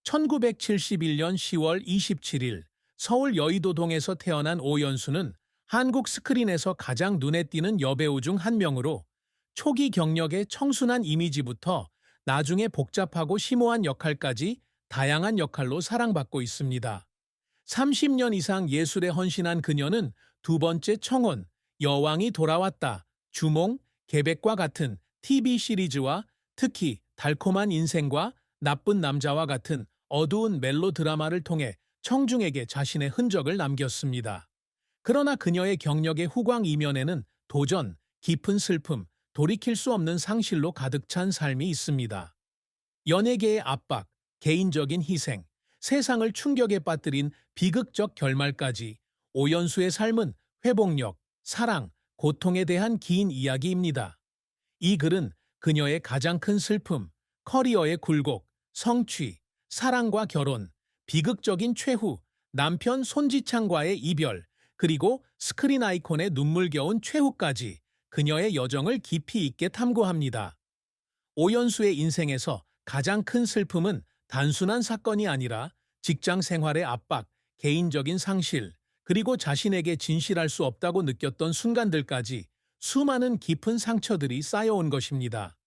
1971년 10월 27일 서울 여의도동에서 태어난 오연수는 한국 스크린에서 가장 눈에 띄는 여배우 중 한 명으로 초기 경력의 청순한 이미지부터 나중에 복잡하고 심오한 역할까지 다양한 역할로 사랑받고 있습니다. 30년 이상 예술에 헌신한 그녀는 두 번째 청혼, 여왕이 돌아왔다, 주몽, 계백과 같은 TV 시리즈와 특히 달콤한 인생과 나쁜 남자와 같은 어두운 멜로 드라마를 통해 청중에게 자신의 흔적을 남겼습니다. 그러나 그녀의 경력의 후광 이면에는 도전, 깊은 슬픔, 돌이킬 수 없는 상실로 가득 찬 삶이 있습니다. 연예계의 압박, 개인적인 희생, 세상을 충격에 빠뜨린 비극적 결말까지 오연수의 삶은 회복력, 사랑, 고통에 대한 긴 이야기입니다. 이 글은 그녀의 가장 큰 슬픔, 커리어의 굴곡, 성취, 사랑과 결혼, 비극적인 최후, 남편 손지창과의 이별, 그리고 스크린 아이콘의 눈물겨운 최후까지 그녀의 여정을 깊이 있게 탐구합니다. 오연수의 인생에서 가장 큰 슬픔은 단순한 사건이 아니라 직장 생활의 압박, 개인적인 상실, 그리고 자신에게 진실할 수 없다고 느꼈던 순간들까지 수많은 깊은 상처들이 쌓여온 것입니다.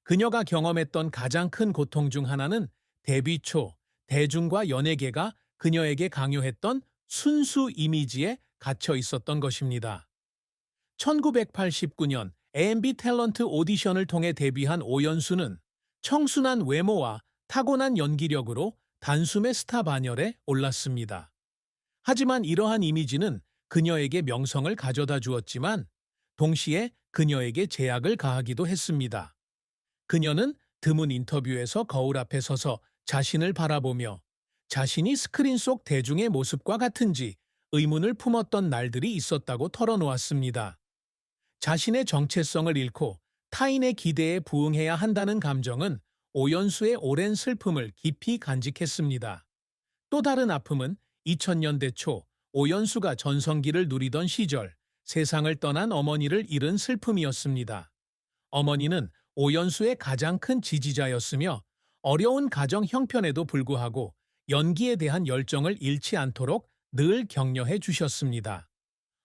그녀가 경험했던 가장 큰 고통 중 하나는 데뷔 초 대중과 연예계가 그녀에게 강요했던 순수 이미지에 갇혀 있었던 것입니다. 1989년 AMB 탤런트 오디션을 통해 데뷔한 오연수는 청순한 외모와 타고난 연기력으로 단숨에 스타 반열에 올랐습니다. 하지만 이러한 이미지는 그녀에게 명성을 가져다 주었지만 동시에 그녀에게 제약을 가하기도 했습니다. 그녀는 드문 인터뷰에서 거울 앞에 서서 자신을 바라보며 자신이 스크린 속 대중의 모습과 같은지 의문을 품었던 날들이 있었다고 털어놓았습니다. 자신의 정체성을 잃고 타인의 기대에 부응해야 한다는 감정은 오연수의 오랜 슬픔을 깊이 간직했습니다. 또 다른 아픔은 2000년대 초 오연수가 전성기를 누리던 시절 세상을 떠난 어머니를 잃은 슬픔이었습니다. 어머니는 오연수의 가장 큰 지지자였으며 어려운 가정 형편에도 불구하고 연기에 대한 열정을 잃지 않도록 늘 격려해 주셨습니다.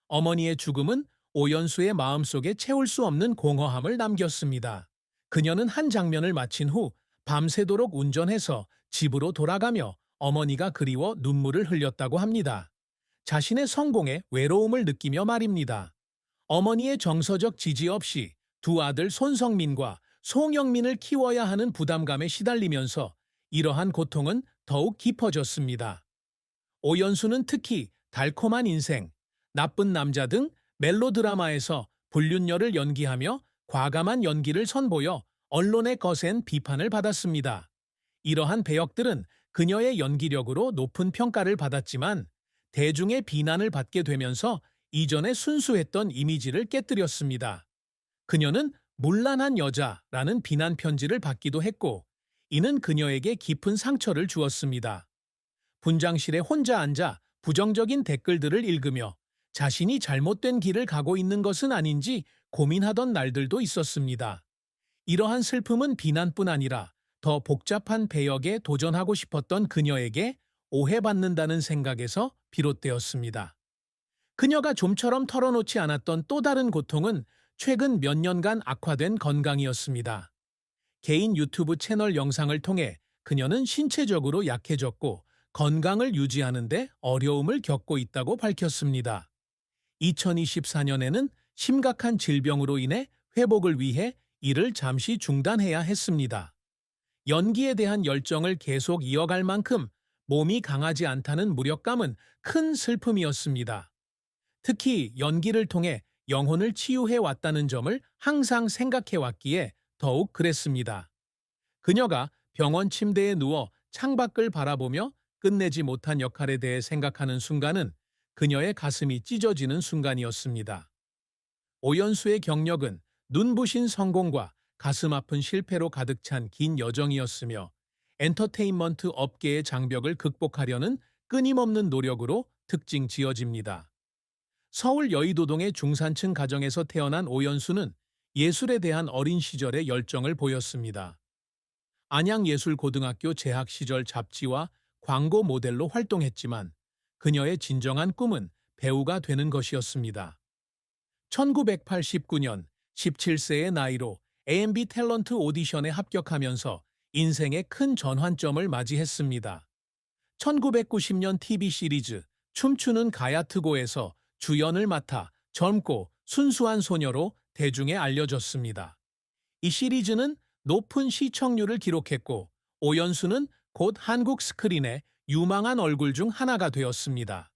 어머니의 죽음은 오연수의 마음속에 채울 수 없는 공허함을 남겼습니다. 그녀는 한 장면을 마친 후 밤새도록 운전해서 집으로 돌아가며 어머니가 그리워 눈물을 흘렸다고 합니다. 자신의 성공에 외로움을 느끼며 말입니다. 어머니의 정서적 지지 없이 두 아들 손성민과 송영민을 키워야 하는 부담감에 시달리면서 이러한 고통은 더욱 깊어졌습니다. 오연수는 특히 달콤한 인생, 나쁜 남자 등 멜로드라마에서 불륜녀를 연기하며 과감한 연기를 선보여 언론의 거센 비판을 받았습니다. 이러한 배역들은 그녀의 연기력으로 높은 평가를 받았지만 대중의 비난을 받게 되면서 이전에 순수했던 이미지를 깨뜨렸습니다. 그녀는 문란한 여자라는 비난 편지를 받기도 했고 이는 그녀에게 깊은 상처를 주었습니다. 분장실에 혼자 앉아 부정적인 댓글들을 읽으며 자신이 잘못된 길을 가고 있는 것은 아닌지 고민하던 날들도 있었습니다. 이러한 슬픔은 비난뿐 아니라 더 복잡한 배역에 도전하고 싶었던 그녀에게 오해받는다는 생각에서 비롯되었습니다. 그녀가 좀처럼 털어놓지 않았던 또 다른 고통은 최근 몇 년간 악화된 건강이었습니다. 개인 유튜브 채널 영상을 통해 그녀는 신체적으로 약해졌고 건강을 유지하는 데 어려움을 겪고 있다고 밝혔습니다. 2024년에는 심각한 질병으로 인해 회복을 위해 일을 잠시 중단해야 했습니다. 연기에 대한 열정을 계속 이어갈 만큼 몸이 강하지 않다는 무력감은 큰 슬픔이었습니다. 특히 연기를 통해 영혼을 치유해 왔다는 점을 항상 생각해 왔기에 더욱 그랬습니다. 그녀가 병원 침대에 누워 창밖을 바라보며 끝내지 못한 역할에 대해 생각하는 순간은 그녀의 가슴이 찢어지는 순간이었습니다. 오연수의 경력은 눈부신 성공과 가슴 아픈 실패로 가득 찬 긴 여정이었으며 엔터테인먼트 업계의 장벽을 극복하려는 끊임없는 노력으로 특징 지어집니다. 서울 여의도동의 중산층 가정에서 태어난 오연수는 예술에 대한 어린 시절의 열정을 보였습니다. 안양예술고등학교 재학 시절 잡지와 광고 모델로 활동했지만 그녀의 진정한 꿈은 배우가 되는 것이었습니다. 1989년 17세의 나이로 AMB 탤런트 오디션에 합격하면서 인생의 큰 전환점을 맞이했습니다. 1990년 TV 시리즈 춤추는 가야트고에서 주연을 맡아 젊고 순수한 소녀로 대중에 알려졌습니다. 이 시리즈는 높은 시청률을 기록했고 오연수는 곧 한국 스크린의 유망한 얼굴 중 하나가 되었습니다.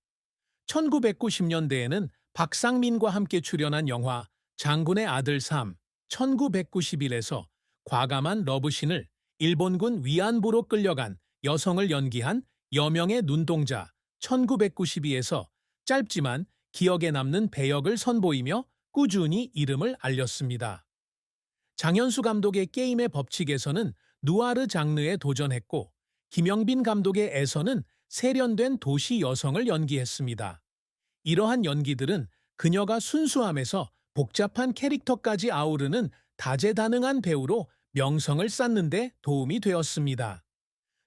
1990년대에는 박상민과 함께 출연한 영화 장군의 아들 3, 1991에서 과감한 러브신을 일본군 위안부로 끌려간 여성을 연기한 여명의 눈동자 1992에서 짧지만 기억에 남는 배역을 선보이며 꾸준히 이름을 알렸습니다. 장현수 감독의 게임의 법칙에서는 누아르 장르에 도전했고 김영빈 감독의 에서는 세련된 도시 여성을 연기했습니다. 이러한 연기들은 그녀가 순수함에서 복잡한 캐릭터까지 아우르는 다재다능한 배우로 명성을 쌓는 데 도움이 되었습니다.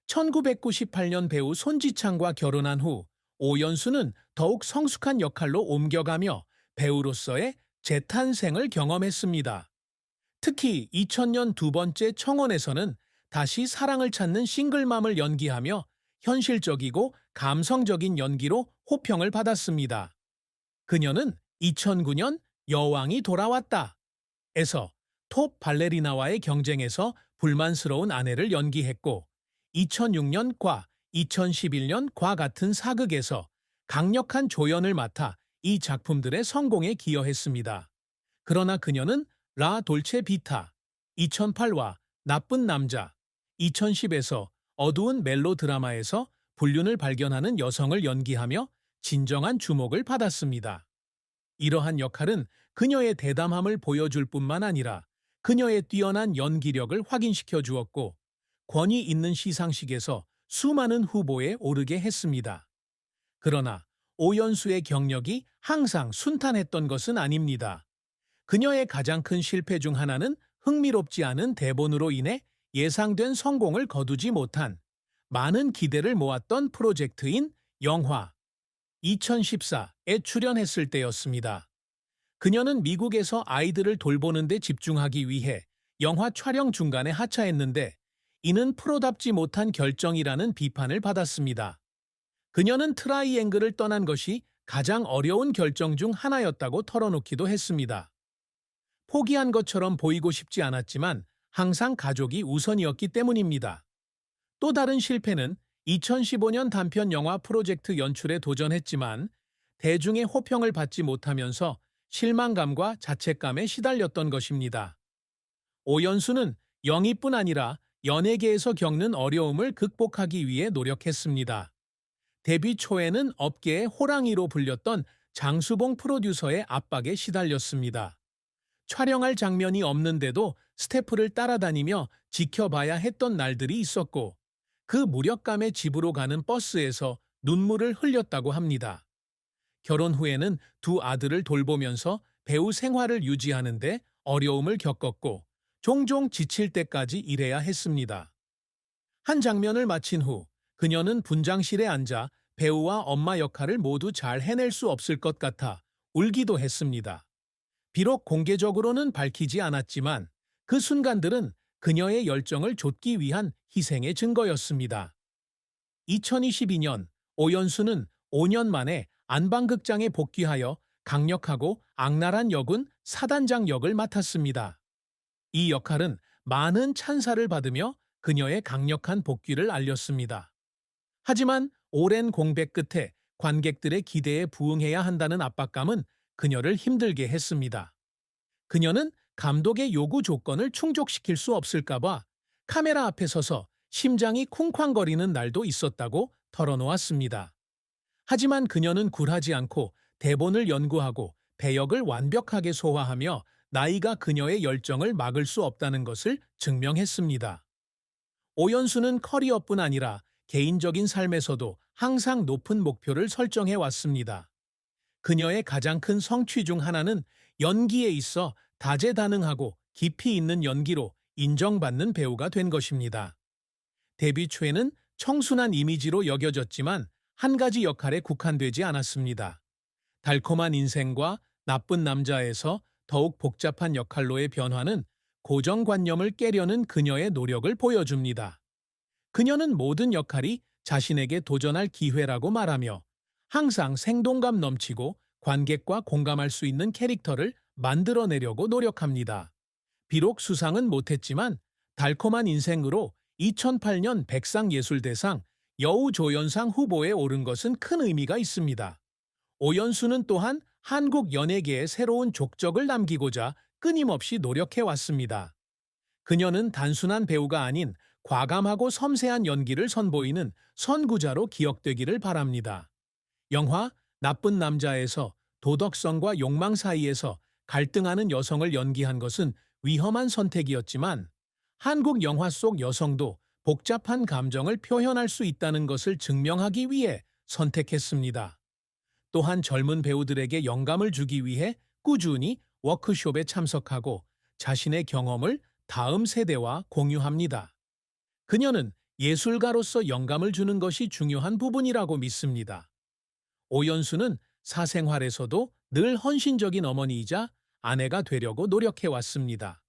1998년 배우 손지창과 결혼한 후 오연수는 더욱 성숙한 역할로 옮겨가며 배우로서의 재탄생을 경험했습니다. 특히 2000년 두 번째 청혼에서는 다시 사랑을 찾는 싱글맘을 연기하며 현실적이고 감성적인 연기로 호평을 받았습니다. 그녀는 2009년 여왕이 돌아왔다 에서 톱 발레리나와의 경쟁에서 불만스러운 아내를 연기했고 2006년 과 2011년 과 같은 사극에서 강력한 조연을 맡아 이 작품들의 성공에 기여했습니다. 그러나 그녀는 라 돌체 비타, 2008와 나쁜 남자, 2010에서 어두운 멜로 드라마에서 불륜을 발견하는 여성을 연기하며 진정한 주목을 받았습니다. 이러한 역할은 그녀의 대담함을 보여줄 뿐만 아니라 그녀의 뛰어난 연기력을 확인시켜 주었고 권위 있는 시상식에서 수많은 후보에 오르게 했습니다. 그러나 오연수의 경력이 항상 순탄했던 것은 아닙니다. 그녀의 가장 큰 실패 중 하나는 흥미롭지 않은 대본으로 인해 예상된 성공을 거두지 못한 많은 기대를 모았던 프로젝트인 영화 2014에 출연했을 때였습니다. 그녀는 미국에서 아이들을 돌보는 데 집중하기 위해 영화 촬영 중간에 하차했는데 이는 프로답지 못한 결정이라는 비판을 받았습니다. 그녀는 트라이앵글을 떠난 것이 가장 어려운 결정 중 하나였다고 털어놓기도 했습니다. 포기한 것처럼 보이고 싶지 않았지만 항상 가족이 우선이었기 때문입니다. 또 다른 실패는 2015년 단편 영화 프로젝트 연출에 도전했지만 대중의 호평을 받지 못하면서 실망감과 자책감에 시달렸던 것입니다. 오연수는 영희뿐 아니라 연예계에서 겪는 어려움을 극복하기 위해 노력했습니다. 데뷔 초에는 업계의 호랑이로 불렸던 장수봉 프로듀서의 압박에 시달렸습니다. 촬영할 장면이 없는데도 스태프를 따라다니며 지켜봐야 했던 날들이 있었고 그 무력감에 집으로 가는 버스에서 눈물을 흘렸다고 합니다. 결혼 후에는 두 아들을 돌보면서 배우 생활을 유지하는데 어려움을 겪었고 종종 지칠 때까지 일해야 했습니다. 한 장면을 마친 후 그녀는 분장실에 앉아 배우와 엄마 역할을 모두 잘 해낼 수 없을 것 같아 울기도 했습니다. 비록 공개적으로는 밝히지 않았지만 그 순간들은 그녀의 열정을 좇기 위한 희생의 증거였습니다. 2022년 오연수는 5년 만에 안방극장에 복귀하여 강력하고 악랄한 역은 사단장 역을 맡았습니다. 이 역할은 많은 찬사를 받으며 그녀의 강력한 복귀를 알렸습니다. 하지만 오랜 공백 끝에 관객들의 기대에 부응해야 한다는 압박감은 그녀를 힘들게 했습니다. 그녀는 감독의 요구 조건을 충족시킬 수 없을까봐 카메라 앞에 서서 심장이 쿵쾅거리는 날도 있었다고 털어놓았습니다. 하지만 그녀는 굴하지 않고 대본을 연구하고 배역을 완벽하게 소화하며 나이가 그녀의 열정을 막을 수 없다는 것을 증명했습니다. 오연수는 커리어뿐 아니라 개인적인 삶에서도 항상 높은 목표를 설정해 왔습니다. 그녀의 가장 큰 성취 중 하나는 연기에 있어 다재다능하고 깊이 있는 연기로 인정받는 배우가 된 것입니다. 데뷔 초에는 청순한 이미지로 여겨졌지만 한 가지 역할에 국한되지 않았습니다. 달콤한 인생과 나쁜 남자에서 더욱 복잡한 역할로의 변화는 고정관념을 깨려는 그녀의 노력을 보여줍니다. 그녀는 모든 역할이 자신에게 도전할 기회라고 말하며 항상 생동감 넘치고 관객과 공감할 수 있는 캐릭터를 만들어내려고 노력합니다. 비록 수상은 못했지만 달콤한 인생으로 2008년 백상예술대상 여우조연상 후보에 오른 것은 큰 의미가 있습니다. 오연수는 또한 한국 연예계에 새로운 족적을 남기고자 끊임없이 노력해왔습니다. 그녀는 단순한 배우가 아닌 과감하고 섬세한 연기를 선보이는 선구자로 기억되기를 바랍니다. 영화 나쁜 남자에서 도덕성과 욕망 사이에서 갈등하는 여성을 연기한 것은 위험한 선택이었지만 한국 영화 속 여성도 복잡한 감정을 표현할 수 있다는 것을 증명하기 위해 선택했습니다. 또한 젊은 배우들에게 영감을 주기 위해 꾸준히 워크숍에 참석하고 자신의 경험을 다음 세대와 공유합니다. 그녀는 예술가로서 영감을 주는 것이 중요한 부분이라고 믿습니다. 오연수는 사생활에서도 늘 헌신적인 어머니이자 아내가 되려고 노력해왔습니다.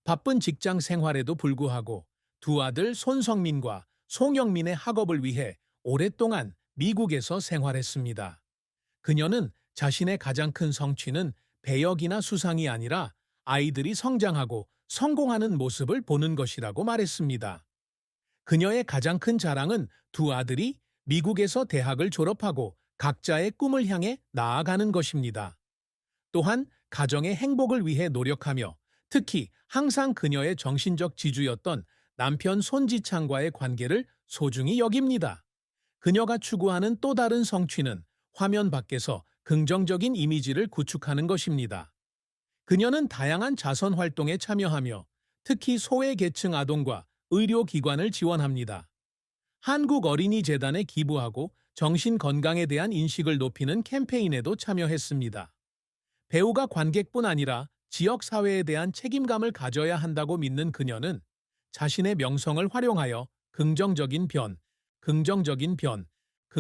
바쁜 직장 생활에도 불구하고 두 아들 손성민과 송영민의 학업을 위해 오랫동안 미국에서 생활했습니다. 그녀는 자신의 가장 큰 성취는 배역이나 수상이 아니라 아이들이 성장하고 성공하는 모습을 보는 것이라고 말했습니다. 그녀의 가장 큰 자랑은 두 아들이 미국에서 대학을 졸업하고 각자의 꿈을 향해 나아가는 것입니다. 또한 가정의 행복을 위해 노력하며 특히 항상 그녀의 정신적 지주였던 남편 손지창과의 관계를 소중히 여깁니다. 그녀가 추구하는 또 다른 성취는 화면 밖에서 긍정적인 이미지를 구축하는 것입니다. 그녀는 다양한 자선 활동에 참여하며 특히 소외계층 아동과 의료기관을 지원합니다. 한국어린이재단에 기부하고 정신건강에 대한 인식을 높이는 캠페인에도 참여했습니다. 배우가 관객뿐 아니라 지역사회에 대한 책임감을 가져야 한다고 믿는 그녀는 자신의 명성을 활용하여 긍정적인 변,